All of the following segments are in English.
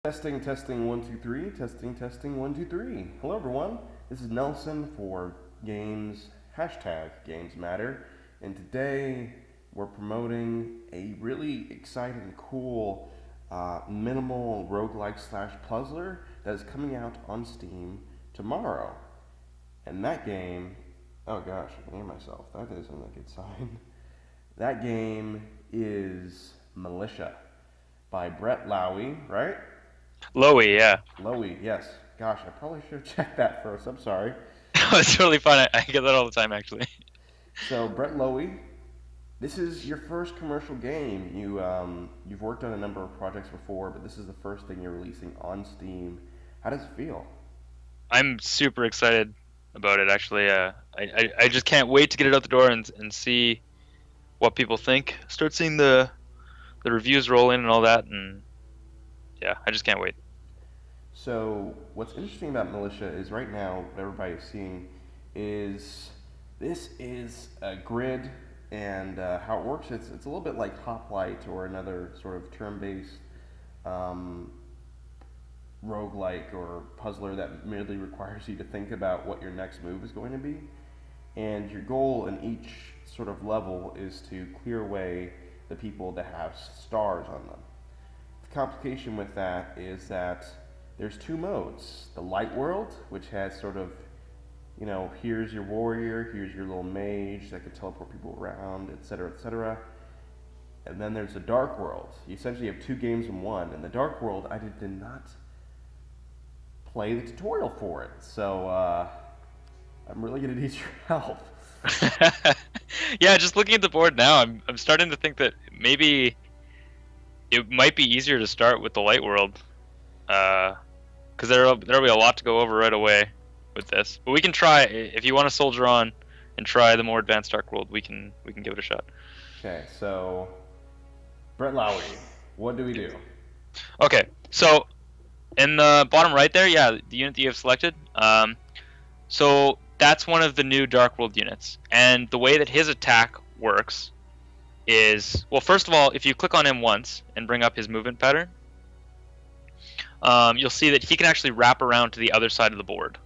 Testing, testing, 1, 2, 3. Testing, testing, 1, 2, 3. Hello, everyone. This is Nelson for #GamesMatter, and today we're promoting a really exciting, cool, minimal roguelike/puzzler that is coming out on Steam tomorrow. And that game, oh gosh, I can hear myself. That isn't a good sign. That game is Militia by Brett Lowey, right? Lowey, yeah. Lowey, yes. Gosh, I probably should have checked that first. I'm sorry. It's really fun. I get that all the time, actually. So, Brett Lowey, this is your first commercial game. You've worked on a number of projects before, but this is the first thing you're releasing on Steam. How does it feel? I'm super excited about it, actually. I just can't wait to get it out the door and see what people think. Start seeing the reviews roll in and all that, and yeah, I just can't wait. So, what's interesting about Militia is right now, what everybody's seeing is this is a grid, and how it works, it's a little bit like Hoplite or another sort of turn-based um, roguelike or puzzler that merely requires you to think about what your next move is going to be. And your goal in each sort of level is to clear away the people that have stars on them. The complication with that is that there's two modes. The light world, which has sort of, here's your warrior, here's your little mage that can teleport people around, etc., etc. And then there's the dark world. You essentially have two games in one. In the dark world, I did not play the tutorial for it, so I'm really gonna need your help. Yeah, just looking at the board now, I'm starting to think that maybe it might be easier to start with the light world, because there'll be a lot to go over right away with this. But we can try, if you want to soldier on and try the more advanced dark world, we can give it a shot. Okay, so Brett Lowey, what do we do? Okay, so in the bottom right there, yeah, the unit that you have selected. So that's one of the new Dark World units, and the way that his attack works is, well, first of all, if you click on him once and bring up his movement pattern, you'll see that he can actually wrap around to the other side of the board.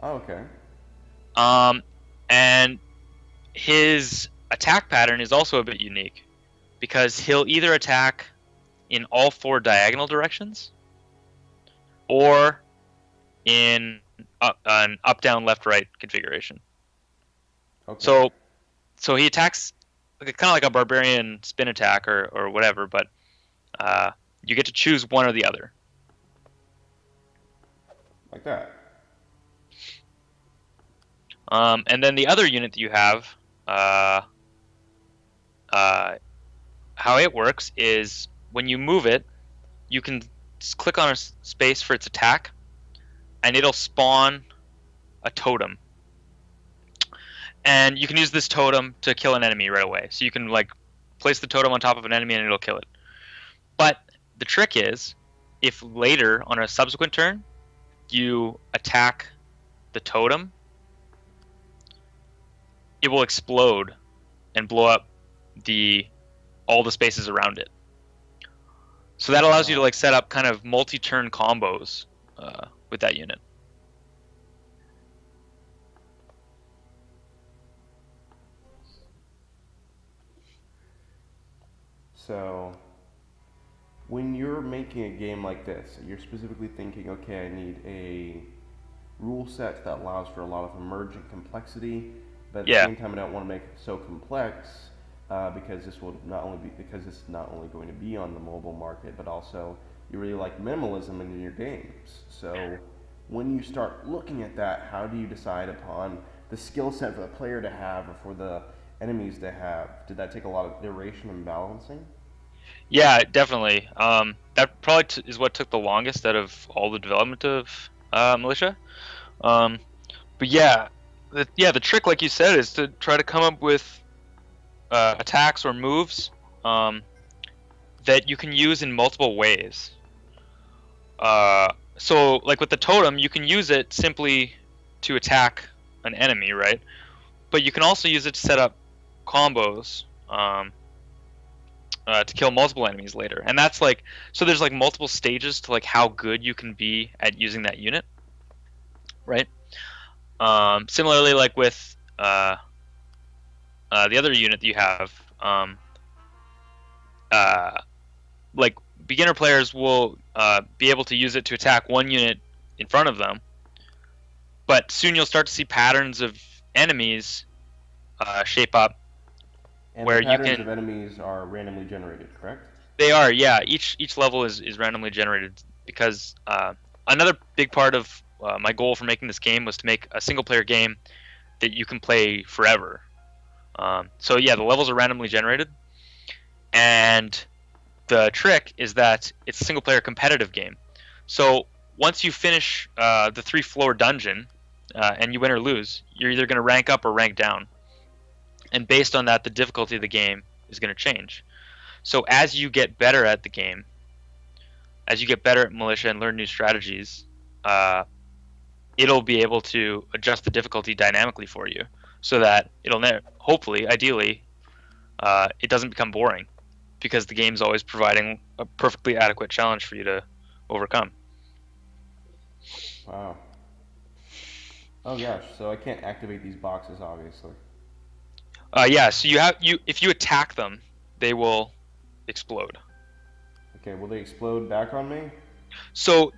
Oh, okay. And his attack pattern is also a bit unique, because he'll either attack in all four diagonal directions, or in an up, down, left, right configuration. Okay. So he attacks kind of like a barbarian spin attack or whatever, but you get to choose one or the other. Like that. And then the other unit that you have, how it works is when you move it, you can click on a space for its attack, and it'll spawn a totem. And you can use this totem to kill an enemy right away. So you can place the totem on top of an enemy and it'll kill it. But the trick is, if later on a subsequent turn you attack the totem, it will explode and blow up all the spaces around it. So that allows you to set up kind of multi-turn combos with that unit. So, when you're making a game like this, you're specifically thinking, okay, I need a rule set that allows for a lot of emergent complexity, but at the same time, I don't want to make it so complex because this will not only be because it's not only going to be on the mobile market, but also you really like minimalism in your games. So, when you start looking at that, how do you decide upon the skill set for the player to have or for the enemies to have? Did that take a lot of iteration and balancing? Yeah, definitely. That probably is what took the longest out of all the development of Militia. But yeah, the trick, like you said, is to try to come up with attacks or moves that you can use in multiple ways. So, like with the totem, you can use it simply to attack an enemy, right? But you can also use it to set up combos to kill multiple enemies later, and that's like so. There's like multiple stages to like how good you can be at using that unit, right? Similarly, like with the other unit that you have, uh, like beginner players will be able to use it to attack one unit in front of them, but soon you'll start to see patterns of enemies shape up And where the you patterns can. of enemies are randomly generated, correct? They are, yeah. Each level is randomly generated because another big part of my goal for making this game was to make a single player game that you can play forever. So yeah, the levels are randomly generated, and the trick is that it's a single player competitive game. So once you finish the 3-floor dungeon and you win or lose, you're either going to rank up or rank down, and based on that, the difficulty of the game is going to change. So as you get better at the game, as you get better at Militia and learn new strategies, it'll be able to adjust the difficulty dynamically for you, so that it'll hopefully, ideally, it doesn't become boring, because the game's always providing a perfectly adequate challenge for you to overcome. Wow. Oh gosh, so I can't activate these boxes, obviously. Yeah, so if you attack them, they will explode. Okay, will they explode back on me? So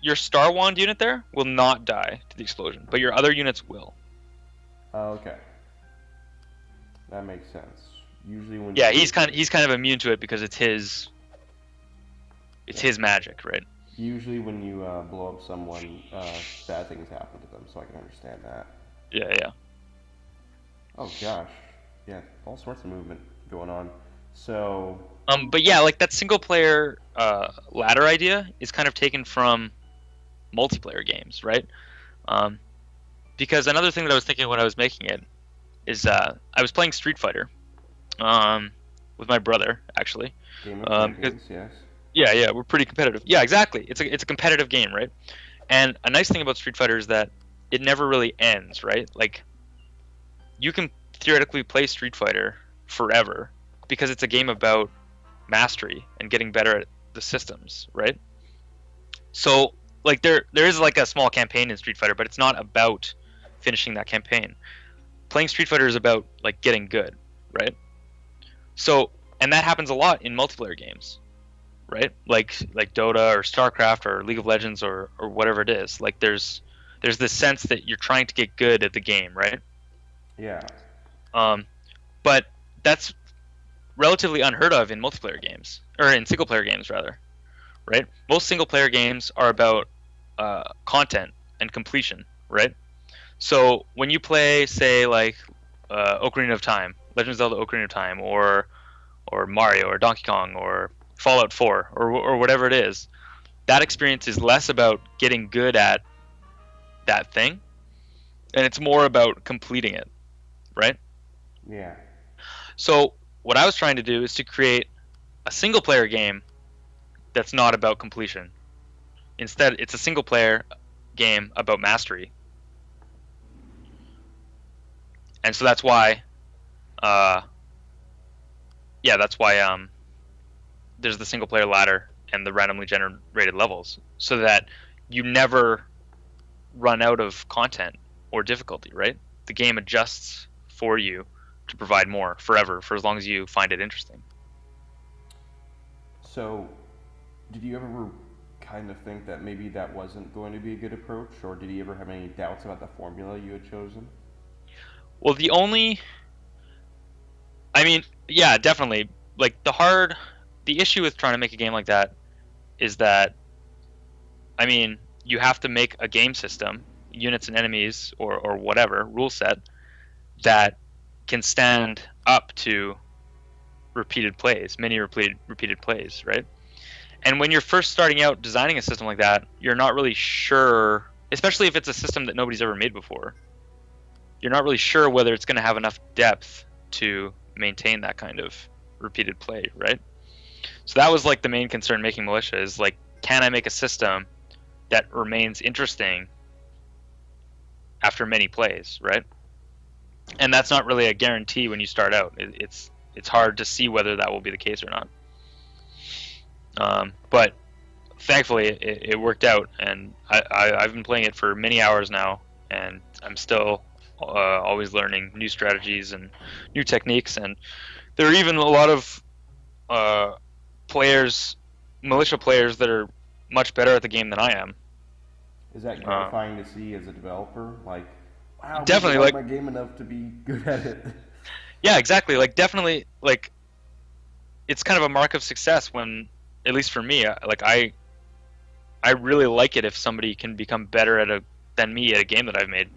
your Star Wand unit there will not die to the explosion, but your other units will. Oh, okay. That makes sense. Usually when Yeah, he's kind of immune to it because it's his magic, right? Usually when you blow up someone, bad things happen to them, so I can understand that. Yeah. Oh gosh, yeah, all sorts of movement going on. So But yeah, like that single player ladder idea is kind of taken from multiplayer games, right? Because another thing that I was thinking when I was making it is I was playing Street Fighter with my brother, actually. Game of Champions, yes. Yeah, we're pretty competitive. Yeah, exactly. It's a competitive game, right? And a nice thing about Street Fighter is that it never really ends, right? Like you can theoretically play Street Fighter forever because it's a game about mastery and getting better at the systems, right? So like there is like a small campaign in Street Fighter, but it's not about finishing that campaign. Playing Street Fighter is about like getting good, right? So, and that happens a lot in multiplayer games, right? Like Dota or StarCraft or League of Legends or whatever it is. Like there's this sense that you're trying to get good at the game, right? Yeah. But that's relatively unheard of in multiplayer games, or in single player games rather, right? Most single player games are about content and completion, right? So when you play, say, like Ocarina of Time, Legend of Zelda Ocarina of Time, or Mario, or Donkey Kong, or Fallout 4, or whatever it is, that experience is less about getting good at that thing, and it's more about completing it, right? Yeah. So what I was trying to do is to create a single player game that's not about completion. Instead, it's a single player game about mastery. And so that's why there's the single player ladder and the randomly generated levels, so that you never run out of content or difficulty, right? The game adjusts for you to provide more forever, for as long as you find it interesting. So, did you ever kind of think that maybe that wasn't going to be a good approach, or did you ever have any doubts about the formula you had chosen? Well, yeah, definitely. Like the issue with trying to make a game like that is that, you have to make a game system, units and enemies, or whatever rule set that can stand up to many repeated plays, right? And when you're first starting out designing a system like that, you're not really sure, especially if it's a system that nobody's ever made before. You're not really sure whether it's going to have enough depth to maintain that kind of repeated play, right? So that was like the main concern making Militia, is like, can I make a system that remains interesting after many plays, right? And that's not really a guarantee when you start out. it's hard to see whether that will be the case or not. But thankfully, it worked out, and I've been playing it for many hours now, and I'm still always learning new strategies and new techniques. And there are even a lot of militia players that are much better at the game than I am. Is that gratifying to see as a developer? Like, wow, definitely, like like my game enough to be good at it. Yeah, exactly. Like definitely, like it's kind of a mark of success when, at least for me, like I really like it if somebody can become better than me at a game that I've made.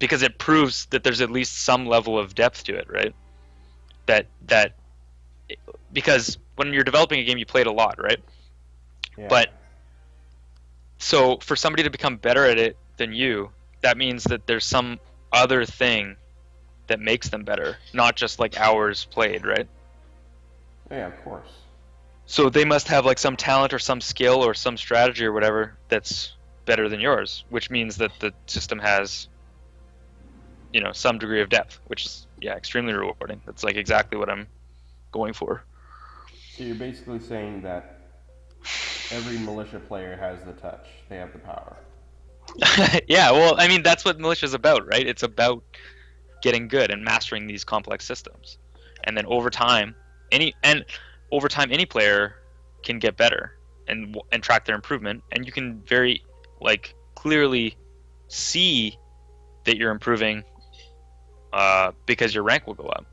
Because it proves that there's at least some level of depth to it, right? Because when you're developing a game, you play it a lot, right? Yeah. But so for somebody to become better at it than you, that means that there's some other thing that makes them better, not just like hours played, right? Yeah, of course. So they must have like some talent or some skill or some strategy or whatever that's better than yours, which means that the system has, some degree of depth, which is extremely rewarding. That's like exactly what I'm going for. So you're basically saying that every militia player has the touch. They have the power. Yeah, well, I mean that's what militia is about, right? It's about getting good and mastering these complex systems, and then over time, any player can get better and track their improvement, and you can very clearly see that you're improving because your rank will go up.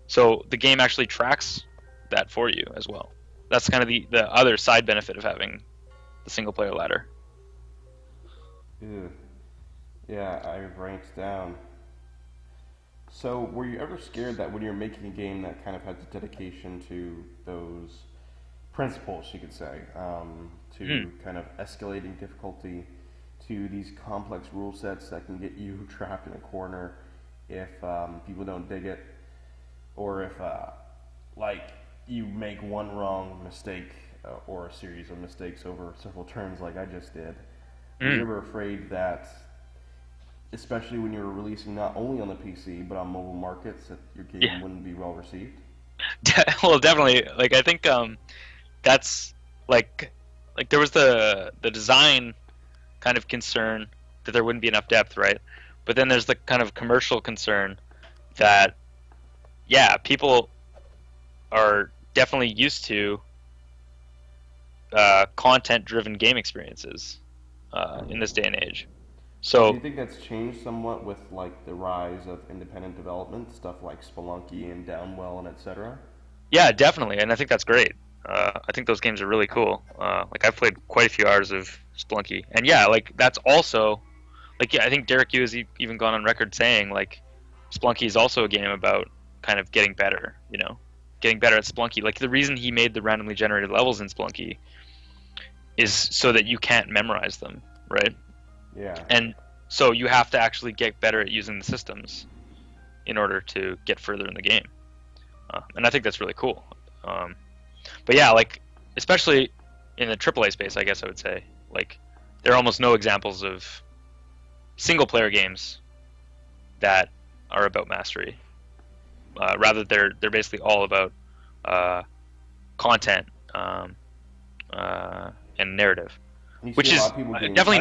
So the game actually tracks that for you as well. That's kind of the other side benefit of having the single player ladder. Ew. Yeah, I've ranked down. So were you ever scared that when you're making a game that kind of has a dedication to those principles, you could say, to kind of escalating difficulty, to these complex rule sets that can get you trapped in a corner if people don't dig it, or if you make one wrong mistake or a series of mistakes over several turns like I just did? Were you ever afraid that, especially when you were releasing not only on the PC but on mobile markets, that your game wouldn't be well received? Well, definitely. I think that's like there was the design kind of concern that there wouldn't be enough depth, right? But then there's the kind of commercial concern that people are definitely used to content-driven game experiences in this day and age. So do you think that's changed somewhat with the rise of independent development, stuff like Spelunky and Downwell and etc.? Yeah, definitely, and I think that's great. I think those games are really cool. I've played quite a few hours of Spelunky, and that's also I think Derek Yu has even gone on record saying Spelunky is also a game about kind of getting better, getting better at Spelunky. The reason he made the randomly generated levels in Spelunky is so that you can't memorize them, right? Yeah. And so you have to actually get better at using the systems in order to get further in the game. And I think that's really cool. But especially in the AAA space, I guess I would say, there are almost no examples of single-player games that are about mastery. Rather, they're basically all about content and narrative, which is definitely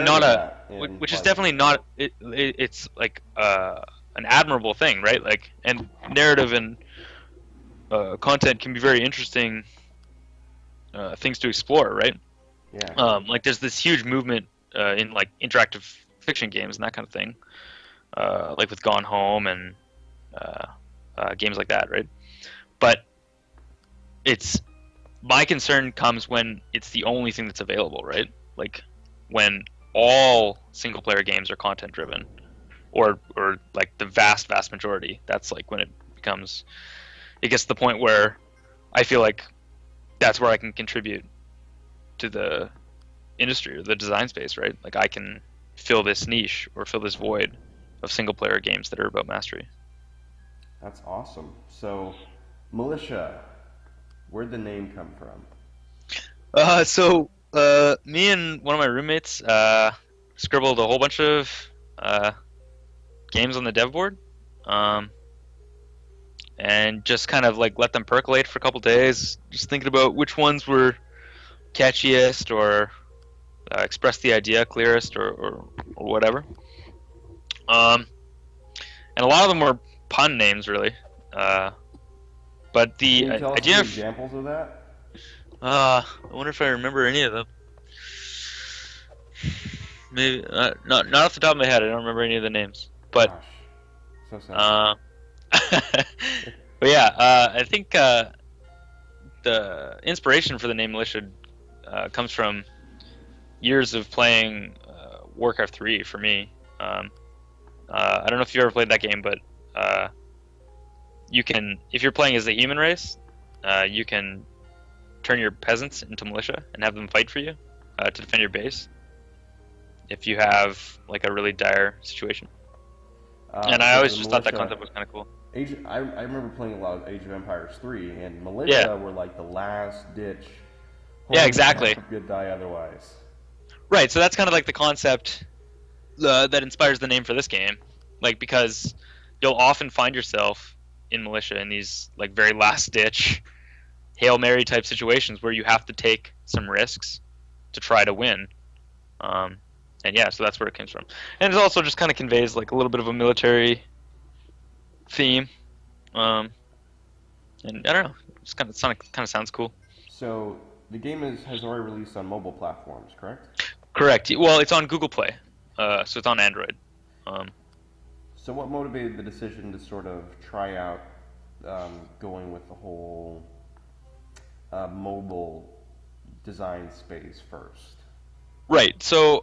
not it's an admirable thing, right? And narrative and content can be very interesting things to explore, right? Yeah. There's this huge movement in interactive fiction games and that kind of thing, with Gone Home and games like that, right? But my concern comes when it's the only thing that's available, right? When all single player games are content driven, or the vast majority. That's when it gets to the point where I feel like that's where I can contribute to the industry or the design space, right? I can fill this niche or fill this void of single player games that are about mastery. That's awesome. So, Militia, where'd the name come from? Me and one of my roommates scribbled a whole bunch of games on the dev board, um, and just kind of like let them percolate for a couple days, just thinking about which ones were catchiest or express the idea clearest or whatever. And a lot of them were pun names, really. But the Can you tell us idea some of examples of that? I wonder if I remember any of them. Maybe not off the top of my head. I don't remember any of the names. But Gosh, so sad. but yeah, I think the inspiration for the name Militia comes from years of playing Warcraft 3 for me. I don't know if you've ever played that game, but you can, if you're playing as the human race, you can turn your peasants into militia and have them fight for you to defend your base if you have like a really dire situation. And I always just thought that concept was kind of cool. I remember playing a lot of Age of Empires 3, and militia were like the last ditch. Yeah, exactly. Good die otherwise. Right, so that's kind of like the concept that inspires the name for this game. Like, because you'll often find yourself in militia in these like very last ditch Hail Mary type situations where you have to take some risks to try to win. And yeah, so that's where it comes from. And it also just kind of conveys like a little bit of a military theme. And I don't know, it's kind of sounds cool. So the game has already released on mobile platforms, correct? Correct. Well, it's on Google Play, so it's on Android. So what motivated the decision to sort of try out going with the whole mobile design space first? Right. So,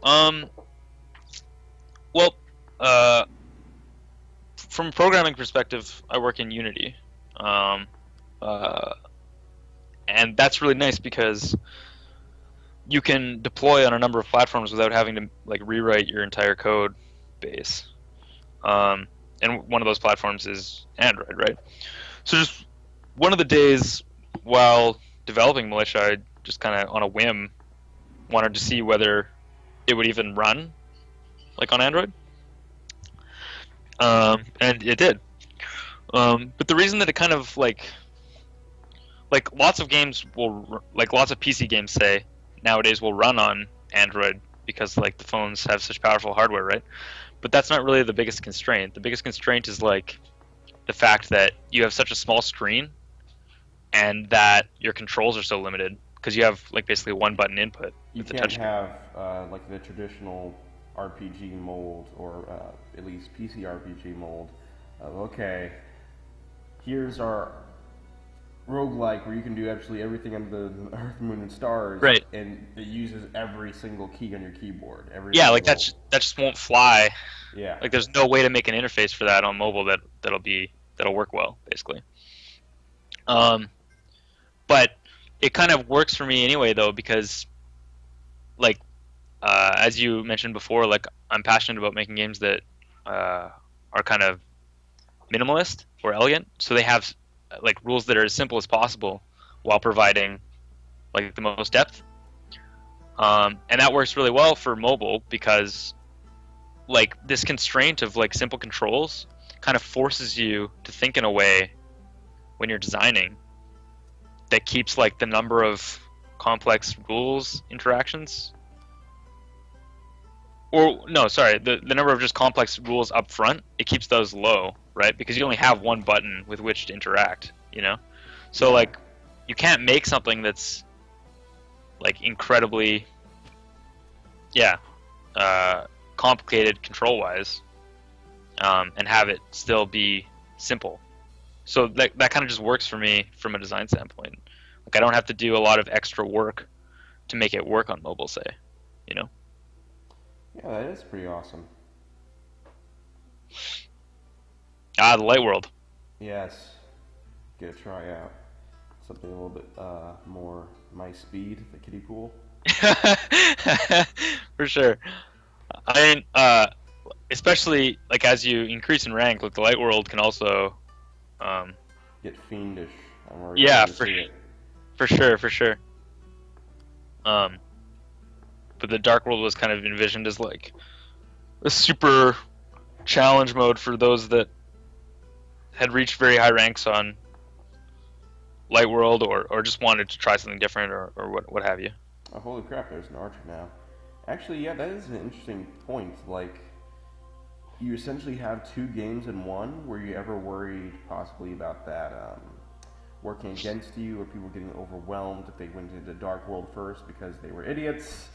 well, from a programming perspective, I work in Unity, and that's really nice because you can deploy on a number of platforms without having to like rewrite your entire code base. And one of those platforms is Android, right? So just one of the days while developing Militia, I just kind of on a whim wanted to see whether it would even run like on Android. And it did. But the reason that it kind of like lots of games will, like lots of PC games say nowadays will run on Android because like the phones have such powerful hardware, right? But that's not really the biggest constraint. The biggest constraint is like the fact that you have such a small screen and that your controls are so limited because you have like basically one button input. You can't have like the traditional RPG mold or at least PC RPG mold of, okay, here's our roguelike where you can do absolutely everything under the earth, moon, and stars, right? And it uses every single key on your keyboard. Yeah, like that just won't fly. Yeah, like there's no way to make an interface for that on mobile that'll work well, basically. But it kind of works for me anyway, though, because like as you mentioned before, like I'm passionate about making games that are kind of minimalist or elegant, so they have like rules that are as simple as possible while providing like the most depth. And that works really well for mobile because like this constraint of like simple controls kind of forces you to think in a way when you're designing that keeps like the number of complex rules interactions, or no, sorry, the number of just complex rules up front, it keeps those low, right? Because you only have one button with which to interact, you know? So like you can't make something that's like incredibly complicated control wise and have it still be simple. So that kind of just works for me from a design standpoint. Like I don't have to do a lot of extra work to make it work on mobile, say, you know? Yeah, that is pretty awesome. The Light World. Yes, get a try out. Something a little bit more my speed, the kiddie pool. For sure. I mean, especially like as you increase in rank, like the Light World can also get fiendish. For sure. But the Dark World was kind of envisioned as like a super challenge mode for those that had reached very high ranks on Light World, or just wanted to try something different, or what have you. Oh, holy crap! There's an archer now. Actually, yeah, that is an interesting point. Like, you essentially have two games in one. Were you ever worried possibly about that working against you, or people getting overwhelmed if they went into Dark World first because they were idiots?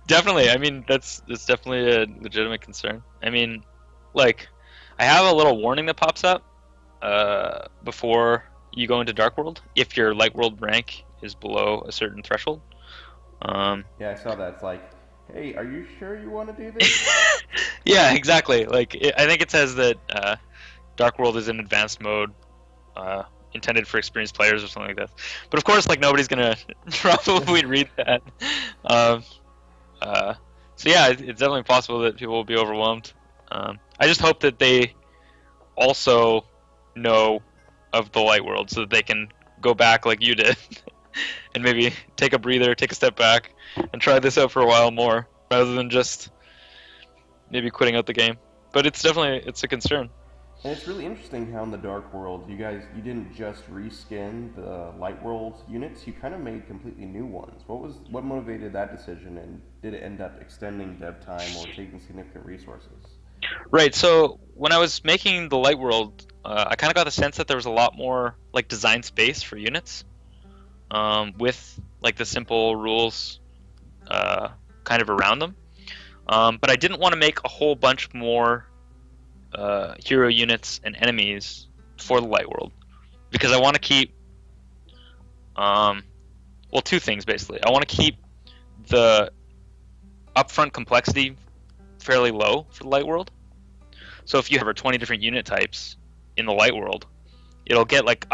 Definitely. I mean, that's definitely a legitimate concern. I mean, like, I have a little warning that pops up before you go into Dark World if your Light World rank is below a certain threshold. Yeah, I saw that. It's like, hey, are you sure you want to do this? Yeah, exactly. Like, I think it says that Dark World is in advanced mode, intended for experienced players or something like that. But of course, like, nobody's gonna probably read that. Um, so yeah, it's definitely possible that people will be overwhelmed. I just hope that they also know of the Light World so that they can go back like you did and maybe take a breather, take a step back, and try this out for a while more, rather than just maybe quitting out the game. But it's a concern. And it's really interesting how in the Dark World, you didn't just reskin the Light World units, you kind of made completely new ones. What motivated that decision, and did it end up extending dev time or taking significant resources? Right. So when I was making the Light World, I kind of got the sense that there was a lot more like design space for units, with like the simple rules kind of around them. But I didn't want to make a whole bunch more hero units and enemies for the Light World, because I want to keep well, two things basically. I want to keep the upfront complexity fairly low for the Light World. So if you have 20 different unit types in the Light World, it'll get like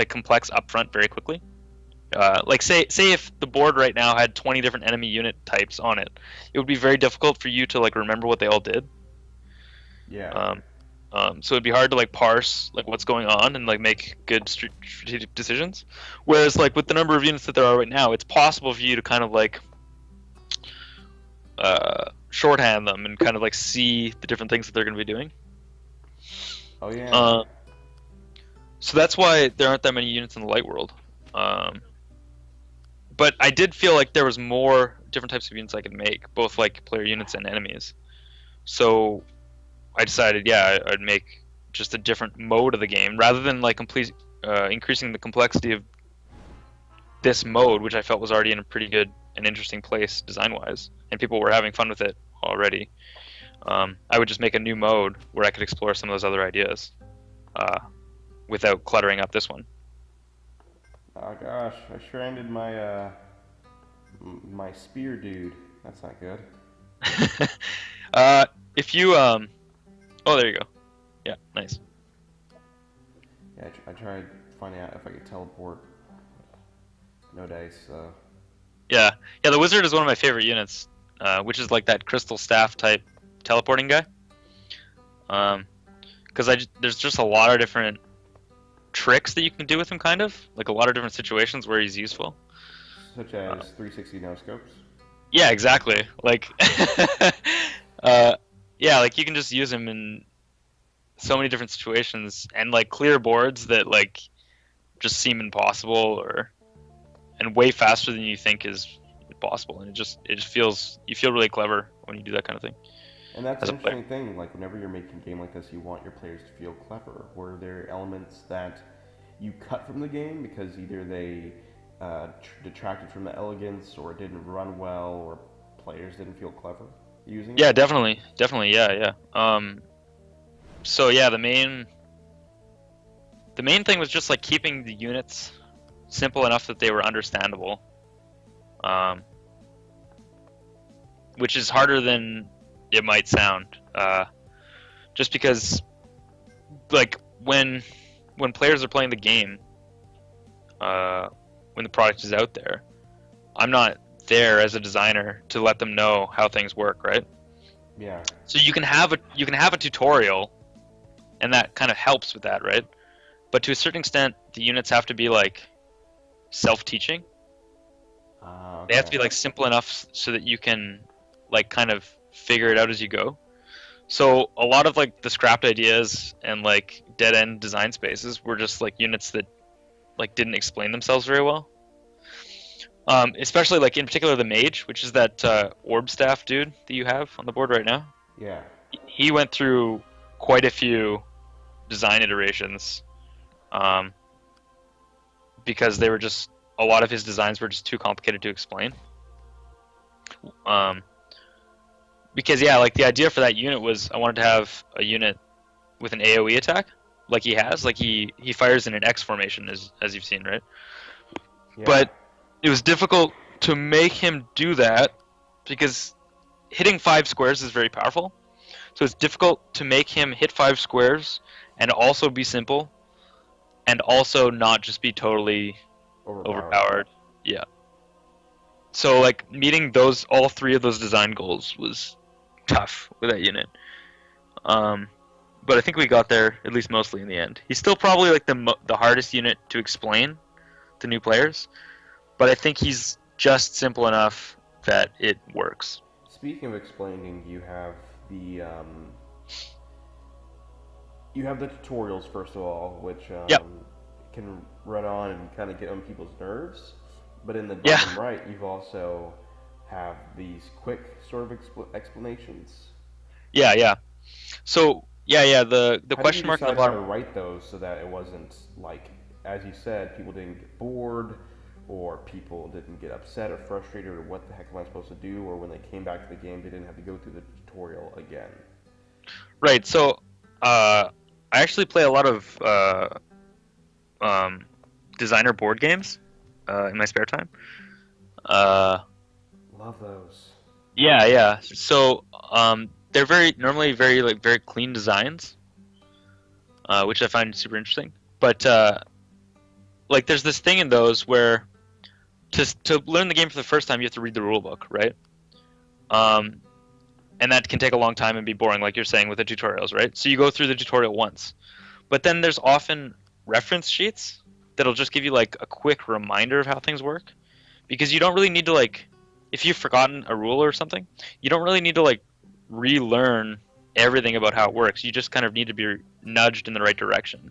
complex upfront very quickly. Like say if the board right now had 20 different enemy unit types on it, it would be very difficult for you to like remember what they all did. Yeah. So it'd be hard to like parse like what's going on and like make good strategic decisions. Whereas like with the number of units that there are right now, it's possible for you to kind of like shorthand them and kind of like see the different things that they're going to be doing. Oh yeah. So that's why there aren't that many units in the Light World. But I did feel like there was more different types of units I could make, both like player units and enemies. So I decided, yeah, I'd make just a different mode of the game rather than like increasing the complexity of this mode, which I felt was already in a pretty good and interesting place design-wise, and people were having fun with it already. I would just make a new mode where I could explore some of those other ideas without cluttering up this one. Oh gosh, I stranded my my spear dude. That's not good. If you oh, there you go. Yeah, nice. Yeah, I tried finding out if I could teleport. No dice, so. Yeah, the wizard is one of my favorite units, which is like that crystal staff type teleporting guy. Because there's just a lot of different tricks that you can do with him, kind of like a lot of different situations where he's useful. Such as 360 no scopes. Yeah, exactly. Like, yeah, like you can just use him in so many different situations and like clear boards that like just seem impossible and way faster than you think is possible, and it just feels, you feel really clever when you do that kind of thing. And that's an interesting thing, like whenever you're making a game like this, you want your players to feel clever. Were there elements that you cut from the game because either they detracted from the elegance, or it didn't run well, or players didn't feel clever using it? Yeah, definitely, yeah. So yeah, the main thing was just like keeping the units simple enough that they were understandable, which is harder than it might sound, just because like when players are playing the game, when the product is out there, I'm not there as a designer to let them know how things work, right? Yeah. So you can have a tutorial, and that kind of helps with that, right? But to a certain extent, the units have to be like self-teaching. Okay. They have to be like simple enough so that you can like kind of figure it out as you go. So a lot of like the scrapped ideas and like dead end design spaces were just like units that like didn't explain themselves very well. Especially like in particular the mage, which is that orb staff dude that you have on the board right now. Yeah. He went through quite a few design iterations, um, because they were just a lot of his designs were just too complicated to explain. Um, because yeah, like the idea for that unit was I wanted to have a unit with an AOE attack, like he has, like he fires in an X formation as you've seen, right? Yeah. But it was difficult to make him do that because hitting 5 squares is very powerful. So it's difficult to make him hit 5 squares and also be simple and also not just be totally overpowered. Yeah. So like meeting all 3 of those design goals was tough with that unit. But I think we got there at least mostly in the end. He's still probably like the hardest unit to explain to new players, but I think he's just simple enough that it works. Speaking of explaining, you have the tutorials first of all, which Yep. can run on and kind of get on people's nerves. But in the Yeah. bottom right, you've also have these quick sort of explanations. Yeah. So yeah. The How question did you mark in the decide how to bottom. write those so that it wasn't like, as you said, people didn't get bored, or people didn't get upset or frustrated, or what the heck am I supposed to do, or when they came back to the game, they didn't have to go through the tutorial again. Right. So I actually play a lot of designer board games in my spare time. Love those. Yeah. So they're normally very clean designs, which I find super interesting. But like there's this thing in those where to learn the game for the first time you have to read the rule book, right? And that can take a long time and be boring, like you're saying with the tutorials, right? So you go through the tutorial once, but then there's often reference sheets that'll just give you like a quick reminder of how things work, because you don't really need to like, if you've forgotten a rule or something, you don't really need to like relearn everything about how it works. You just kind of need to be nudged in the right direction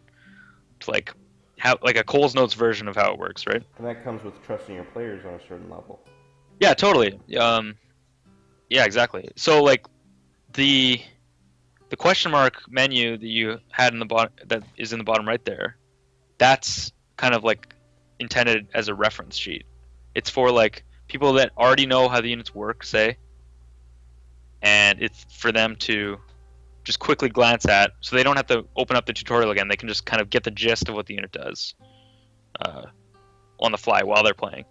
to like how like a Cole's Notes version of how it works, right? And that comes with trusting your players on a certain level. Yeah, totally. Yeah, exactly. So like the question mark menu that you had in the bottom, that is in the bottom right there, that's kind of like intended as a reference sheet. It's for like people that already know how the units work, say, and it's for them to just quickly glance at, so they don't have to open up the tutorial again. They can just kind of get the gist of what the unit does on the fly while they're playing.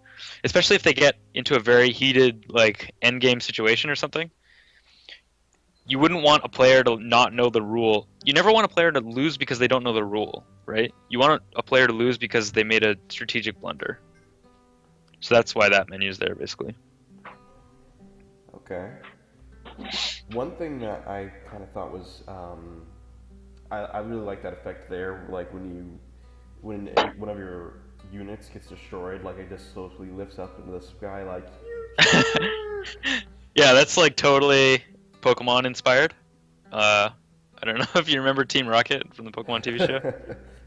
Especially if they get into a very heated like end game situation or something. You wouldn't want a player to not know the rule. You never want a player to lose because they don't know the rule, right? You want a player to lose because they made a strategic blunder. So that's why that menu is there, basically. Okay. One thing that I kind of thought was, I really like that effect there, like when one of your units gets destroyed, like it just slowly lifts up into the sky, like. Yeah, that's like totally Pokemon inspired. I don't know if you remember Team Rocket from the Pokemon TV show.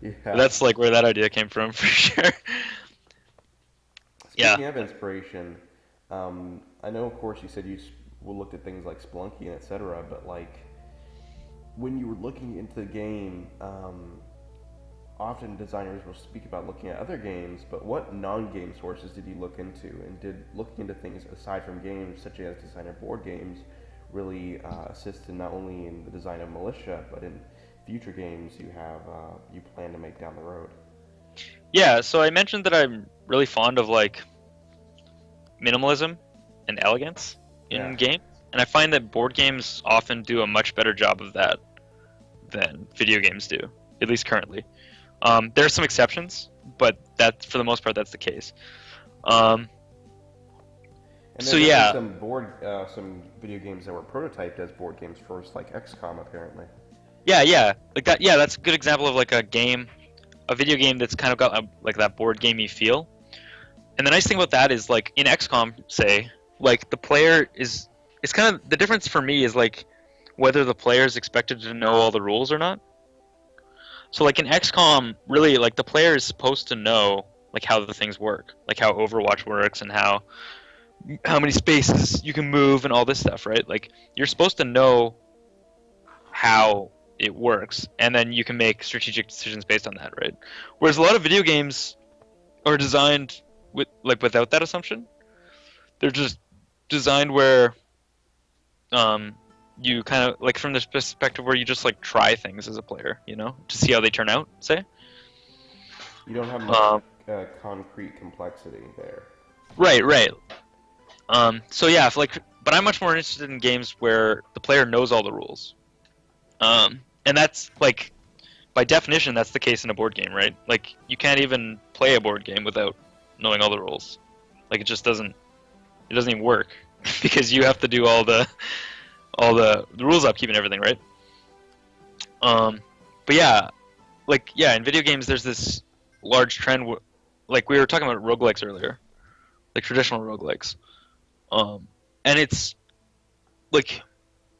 Yeah. But that's like where that idea came from for sure. Speaking of inspiration, I know, of course, you said you looked at things like Splunky and etc. But like, when you were looking into the game, often designers will speak about looking at other games. But what non-game sources did you look into? And did looking into things aside from games, such as designer board games, really assist in not only in the design of Militia, but in future games you plan to make down the road? Yeah, so I mentioned that I'm really fond of like minimalism and elegance in games, and I find that board games often do a much better job of that than video games do, at least currently. There are some exceptions, but that for the most part that's the case. And So there's yeah, some video games that were prototyped as board games first, like XCOM apparently. yeah, like that. Yeah, that's a good example of like a video game that's kind of got like that board gamey feel. And the nice thing about that is like in XCOM, say, like the player is, it's kind of the difference for me is like whether the player is expected to know all the rules or not. So like in XCOM, really like the player is supposed to know like how the things work, like how Overwatch works and how many spaces you can move and all this stuff, right? Like you're supposed to know how it works, and then you can make strategic decisions based on that, right? Whereas a lot of video games are designed without that assumption. They're just designed where you kind of like from this perspective where you just like try things as a player, to see how they turn out, say. You don't have much concrete complexity there. Right. So yeah, but I'm much more interested in games where the player knows all the rules. And that's like, by definition, that's the case in a board game, right? Like you can't even play a board game without knowing all the rules. Like it doesn't even work because you have to do all the rules upkeep and everything, right? But yeah, in video games, there's this large trend. Like we were talking about roguelikes earlier, like traditional roguelikes. And it's like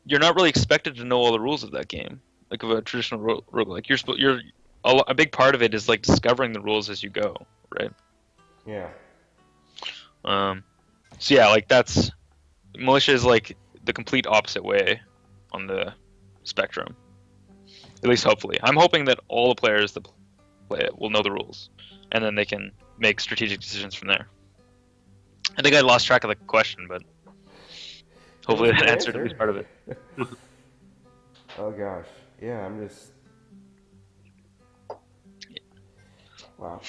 you're not really expected to know all the rules of that game, like of a traditional roguelike. A big part of it is like discovering the rules as you go, right? Yeah. So yeah, like that's Militia is like the complete opposite way on the spectrum. At least hopefully. I'm hoping that all the players that play it will know the rules, and then they can make strategic decisions from there. I think I lost track of the question, but hopefully that answered at least part of it. Oh gosh, yeah, I'm just. Wow,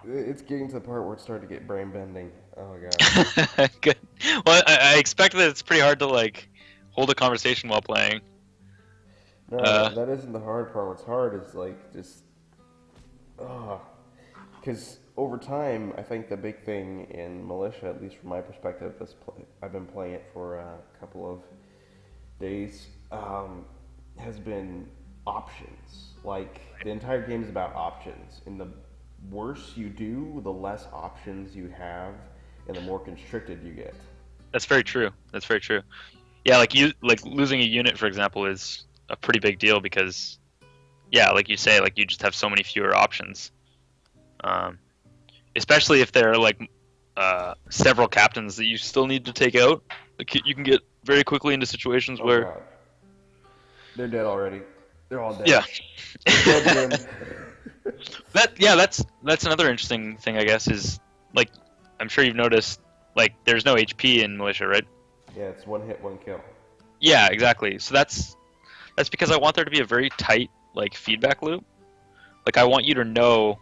it's getting to the part where it's starting to get brain bending. Oh god. Good. Well, I expect that it's pretty hard to like hold a conversation while playing. No, that isn't the hard part. What's hard is like just, because over time, I think the big thing in Militia, at least from my perspective, I've been playing it for a couple of days, has been options. Like the entire game is about options, and the worse you do, the less options you have, and the more constricted you get. That's very true. Yeah, like losing a unit, for example, is a pretty big deal because, yeah, like you say, like you just have so many fewer options. Especially if there are like several captains that you still need to take out. Like, you can get very quickly into situations where God. They're dead already. They're all dead. Yeah. Dead. That's another interesting thing, I guess, is like I'm sure you've noticed like there's no HP in Militia, right? Yeah, it's one hit, one kill. Yeah, exactly. So that's because I want there to be a very tight like feedback loop. Like I want you to know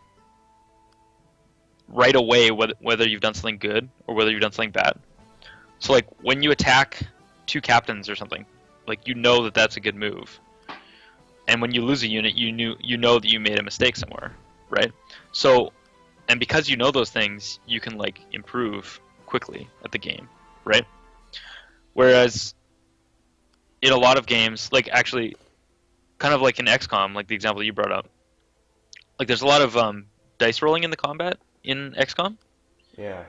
right away whether you've done something good or whether you've done something bad. So like when you attack two captains or something, like you know that that's a good move. And when you lose a unit, you know that you made a mistake somewhere, right? So, and because you know those things, you can like improve quickly at the game, right? Whereas in a lot of games, like actually, kind of like in XCOM, like the example you brought up, like there's a lot of dice rolling in the combat in XCOM. Yeah.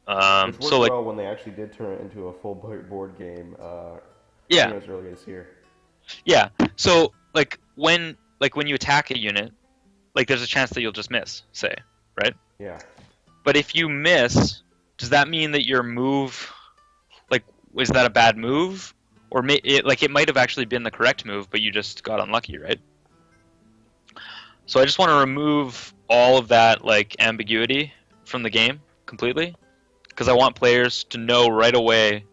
Which worked So like, well when they actually did turn it into a full board game. yeah, I think it was earlier this year. yeah. So like when you attack a unit, like there's a chance that you'll just miss, say, right? Yeah. But if you miss, does that mean that your move, like, was that a bad move, or it might have actually been the correct move, but you just got unlucky, right? So I just want to remove all of that like ambiguity from the game completely, because I want players to know right away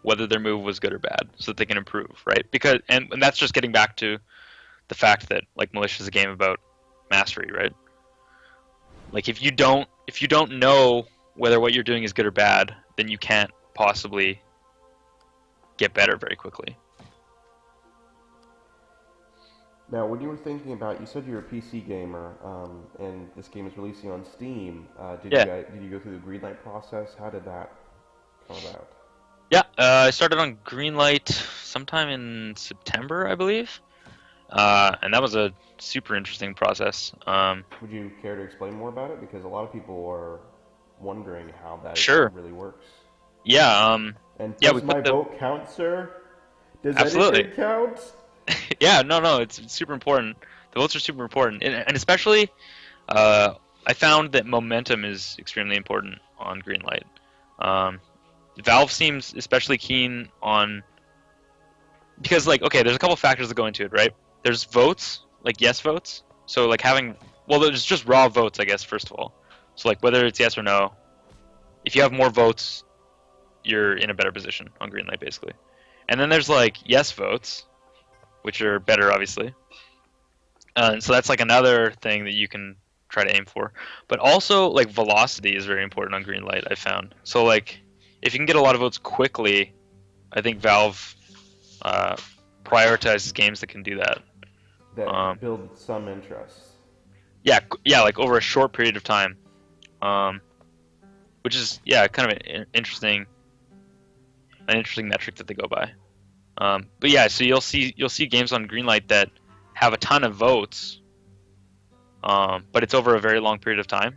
whether their move was good or bad, so that they can improve, right? Because and that's just getting back to the fact that like Militia is a game about mastery, right? Like if you don't know whether what you're doing is good or bad, then you can't possibly get better very quickly. Now, when you were thinking about, you said you're a PC gamer, and this game is releasing on Steam. Did you go through the greenlight process? How did that come about? Yeah, I started on Greenlight sometime in September, I believe, and that was a super interesting process. Would you care to explain more about it? Because a lot of people are wondering how that Sure. really works. Yeah. And Yeah, does my vote count, sir? Does Absolutely. anything count? Yeah, no, it's super important. The votes are super important, and especially, I found that momentum is extremely important on Greenlight. Um, Valve seems especially keen on because like okay, there's a couple factors that go into it, right? There's votes, like yes votes. So like having well, there's just raw votes, I guess. First of all, so like whether it's yes or no, if you have more votes, you're in a better position on Greenlight, basically. And then there's like yes votes, which are better, obviously. And so that's like another thing that you can try to aim for. But also like velocity is very important on Greenlight, I found. So like if you can get a lot of votes quickly, I think Valve uh, prioritizes games that can do that. That build some interest. Yeah, like over a short period of time, um, which is kind of an interesting metric that they go by. But yeah, so you'll see games on Greenlight that have a ton of votes, but it's over a very long period of time.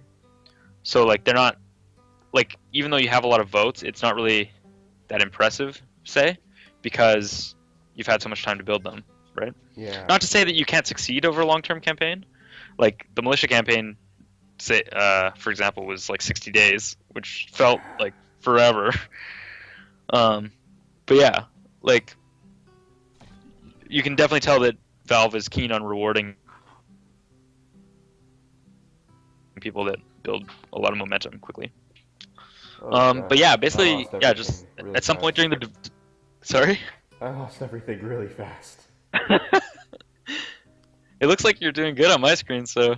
So like they're not like even though you have a lot of votes, it's not really that impressive, say, because you've had so much time to build them, right? Yeah. Not to say that you can't succeed over a long-term campaign. Like the Militia campaign, say, for example, was like 60 days, which felt like forever. But yeah, like you can definitely tell that Valve is keen on rewarding people that build a lot of momentum quickly. But yeah, basically, yeah, just really at some point fast. during the sorry. I lost everything really fast. It looks like you're doing good on my screen, so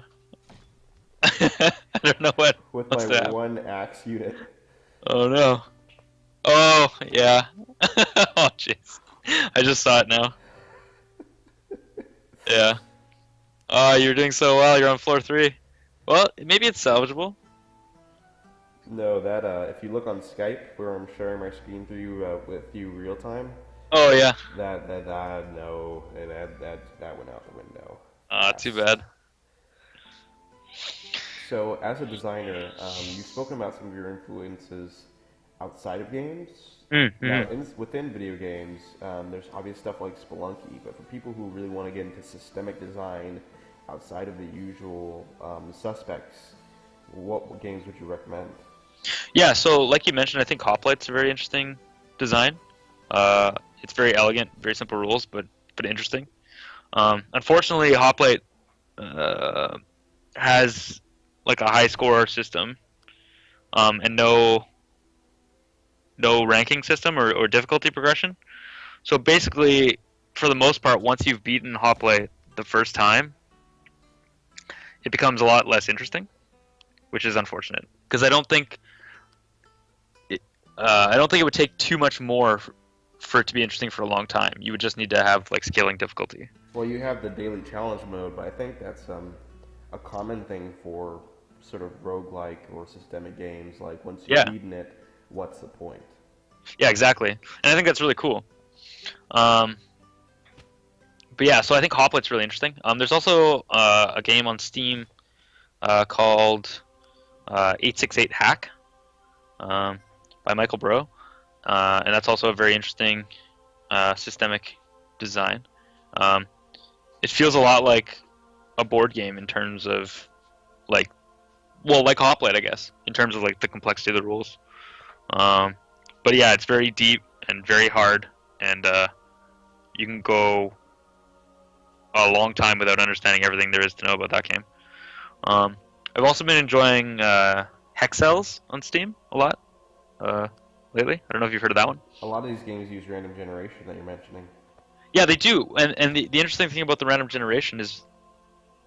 I don't know what With what's my that. one axe unit. Oh no. Oh yeah. Oh jeez. I just saw it now. Yeah. Oh, you're doing so well. You're on floor 3. Well, maybe it's salvageable. No, that if you look on Skype, where I'm sharing my screen with you real time, Oh yeah. no, that went out the window. Too Fast. bad. So, as a designer, you've spoken about some of your influences outside of games. Now, Mm-hmm. within video games, there's obvious stuff like Spelunky, but for people who really want to get into systemic design outside of the usual suspects, what games would you recommend? Yeah, so like you mentioned, I think Hoplight's a very interesting design. It's very elegant, very simple rules, but interesting. Unfortunately, Hoplite has like a high score system, and no ranking system or difficulty progression. So basically, for the most part, once you've beaten Hoplite the first time, it becomes a lot less interesting, which is unfortunate. Because I don't think it would take too much more for it to be interesting for a long time. You would just need to have like scaling difficulty. Well, you have the daily challenge mode, but I think that's a common thing for sort of roguelike or systemic games. Like, once you've Yeah, beaten it, what's the point? yeah, exactly. And I think that's really cool. Um, but yeah, so I think Hoplite's really interesting. There's also a game on Steam called 868 Hack by Michael Bro, and that's also a very interesting systemic design. Um, it feels a lot like a board game in terms of like, well, like Hoplite, I guess, in terms of like the complexity of the rules. Um, but yeah, it's very deep and very hard, and you can go a long time without understanding everything there is to know about that game. Um, I've also been enjoying Hexels on Steam a lot lately. I don't know if you've heard of that one. A lot of these games use random generation that you're mentioning. Yeah, they do. And the interesting thing about the random generation is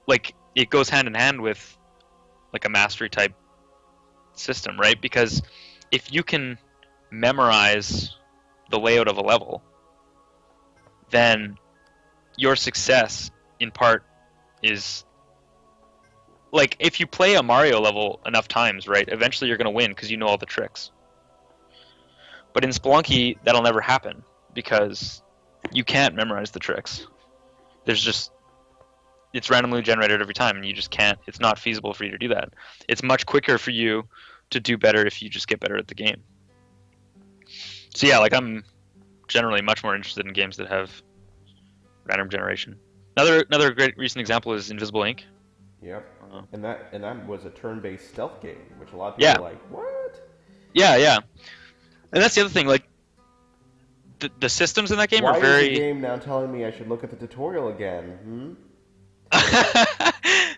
like it goes hand in hand with like a mastery type system, right? Because if you can memorize the layout of a level, then your success in part is like if you play a Mario level enough times, right? Eventually you're going to win because you know all the tricks. But in Spelunky, that'll never happen because you can't memorize the tricks. It's randomly generated every time, and you just can't. It's not feasible for you to do that. It's much quicker for you to do better if you just get better at the game. So yeah, like I'm generally much more interested in games that have random generation. Another great recent example is Invisible Ink. Yep. And that was a turn-based stealth game, which a lot of Yeah. people are like, what? Yeah. And that's the other thing. Like the systems in that game Why are is the very. game now telling me I should look at the tutorial again? Hmm?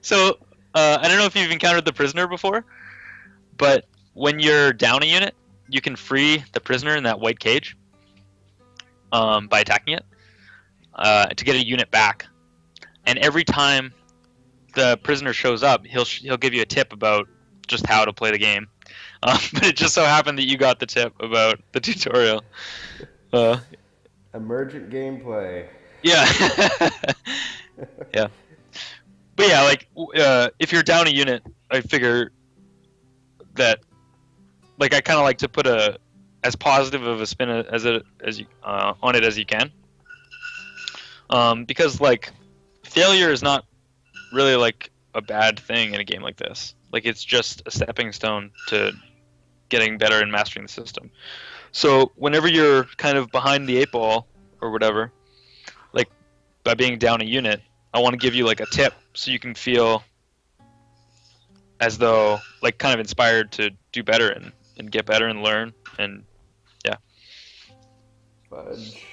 So I don't know if you've encountered the prisoner before, but when you're down a unit, you can free the prisoner in that white cage by attacking it to get a unit back. And every time the prisoner shows up, he'll give you a tip about just how to play the game. But it just so happened that you got the tip about the tutorial. Emergent gameplay. Yeah. Yeah. But yeah, like if you're down a unit, I figure that like I kind of like to put as positive of a spin as you on it as you can, because like failure is not really like a bad thing in a game like this. Like it's just a stepping stone to getting better and mastering the system. So whenever you're kind of behind the 8 ball or whatever, like by being down a unit, I want to give you like a tip so you can feel as though like kind of inspired to do better and get better and learn and yeah. Fudge.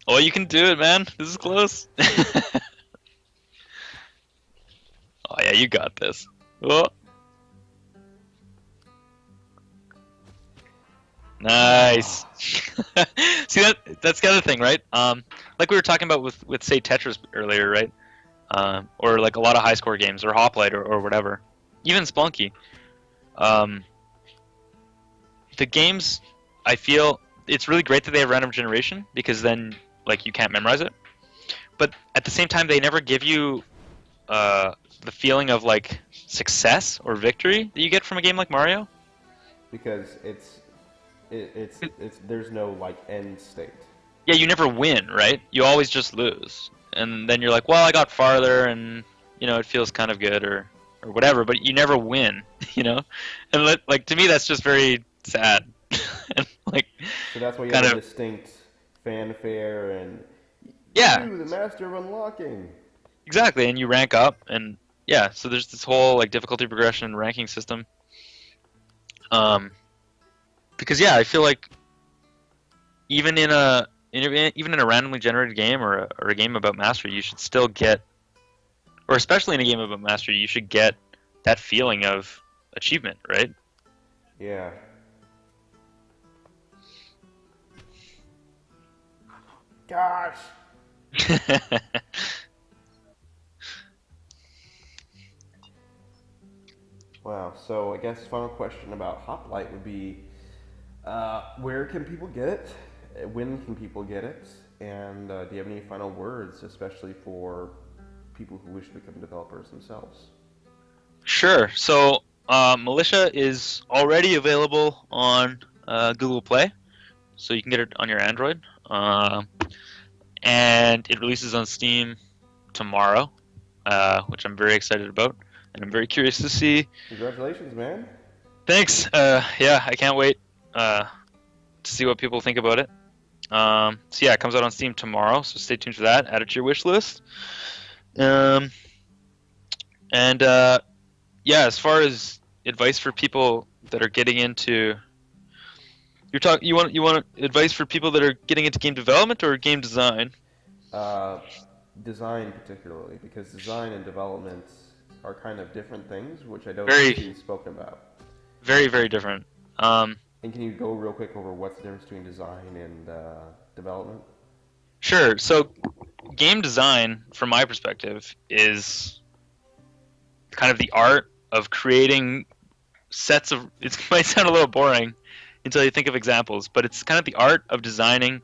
Oh, you can do it, man. This is close. Oh yeah, you got this. Oh. Nice. See that's the other thing, right? Like we were talking about with say Tetris earlier, right? Or like a lot of high score games, or Hoplite, or whatever. Even Splunky. The games, I feel it's really great that they have random generation because then like you can't memorize it. But at the same time, they never give you the feeling of like success or victory that you get from a game like Mario. Because it's there's no like end state. Yeah, you never win, right? You always just lose, and then you're like, well, I got farther, and it feels kind of good, or whatever. But you never win, And like to me, that's just very sad. And like, so that's why you kind have a of distinct fanfare and yeah, you, the master of unlocking. exactly. And you rank up, and yeah, so there's this whole like difficulty progression and ranking system. Because yeah, I feel like even in a randomly generated game or a game about mastery, you should still get, or especially in a game about mastery, you should get that feeling of achievement, right? Yeah. Gosh. Wow. So I guess final question about Hoplite would be, where can people get it? When can people get it? And do you have any final words, especially for people who wish to become developers themselves? Sure. So Militia is already available on Google Play, so you can get it on your Android. And it releases on Steam tomorrow, which I'm very excited about, and I'm very curious to see. Congratulations, man. Thanks. Yeah, I can't wait to see what people think about it. So yeah, it comes out on Steam tomorrow, so stay tuned for that. Add it to your wish list. And yeah, as far as advice for people that are getting into, you want advice for people that are getting into game development or game design? Design particularly, because design and development are kind of different things, which I don't Very- think you've spoken about. Very, very different. And can you go real quick over what's the difference between design and development? Sure. So, game design, from my perspective, is kind of the art of creating sets of. It might sound a little boring until you think of examples, but it's kind of the art of designing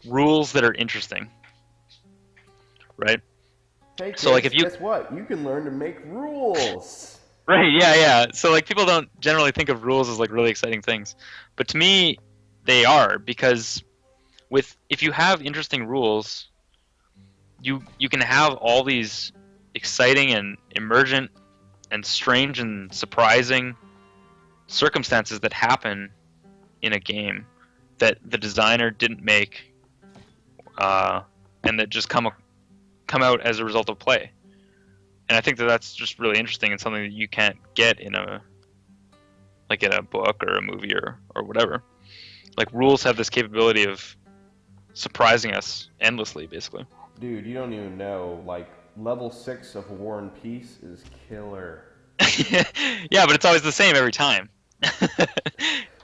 rules that are interesting, right? Hey kids, So, like, if you- guess what? You can learn to make rules. Right. Yeah. So, like, people don't generally think of rules as like really exciting things, but to me, they are, because if you have interesting rules, you can have all these exciting and emergent and strange and surprising circumstances that happen in a game that the designer didn't make, and that just come out as a result of play. And I think that that's just really interesting and something that you can't get in a book or a movie or whatever. Like, rules have this capability of surprising us endlessly, basically. Dude, you don't even know. Like, level 6 of War and Peace is killer. Yeah, but it's always the same every time.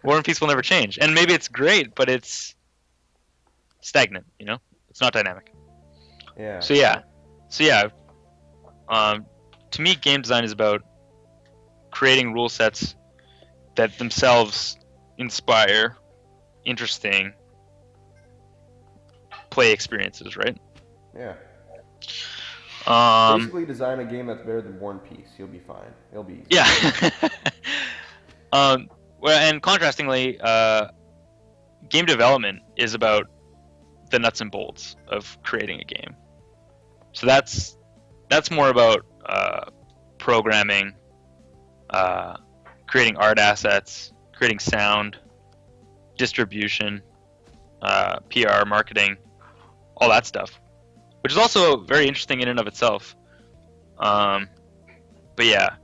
War and Peace will never change. And maybe it's great, but it's stagnant, you know? It's not dynamic. Yeah. So yeah. To me, game design is about creating rule sets that themselves inspire interesting play experiences, right? Yeah. Um, Basically, design a game that's better than War and Peace. You'll be fine. It'll be easy. yeah. Well, and contrastingly, game development is about the nuts and bolts of creating a game. So that's more about programming, creating art assets, creating sound, distribution, PR, marketing, all that stuff, which is also very interesting in and of itself. But yeah,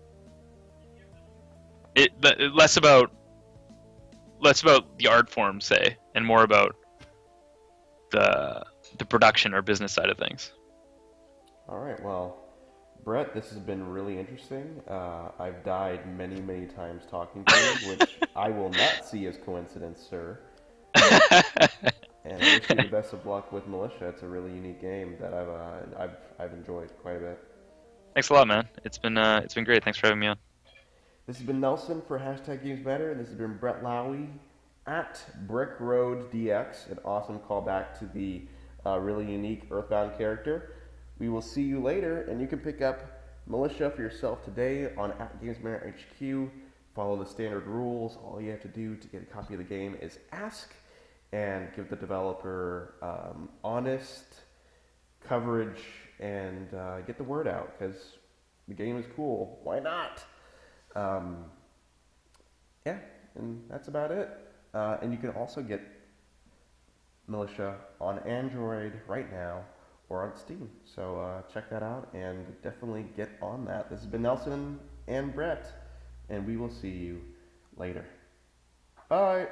less about the art form, say, and more about the production or business side of things. All right, well, Brett, this has been really interesting. I've died many, many times talking to you, which I will not see as coincidence, sir. And I wish you the best of luck with Militia. It's a really unique game that I've enjoyed quite a bit. Thanks a lot, man. It's been great. Thanks for having me on. This has been Nelson for #GamesMatter, and this has been Brett Lowey at Brick Road DX, an awesome callback to the really unique Earthbound character. We will see you later, and you can pick up Militia for yourself today on @GamesMatter HQ. Follow the standard rules. All you have to do to get a copy of the game is ask and give the developer honest coverage and get the word out, because the game is cool. Why not? Yeah, and that's about it. And you can also get Militia on Android right now or on Steam. So check that out and definitely get on that. This has been Nelson and Brett, and we will see you later. Bye.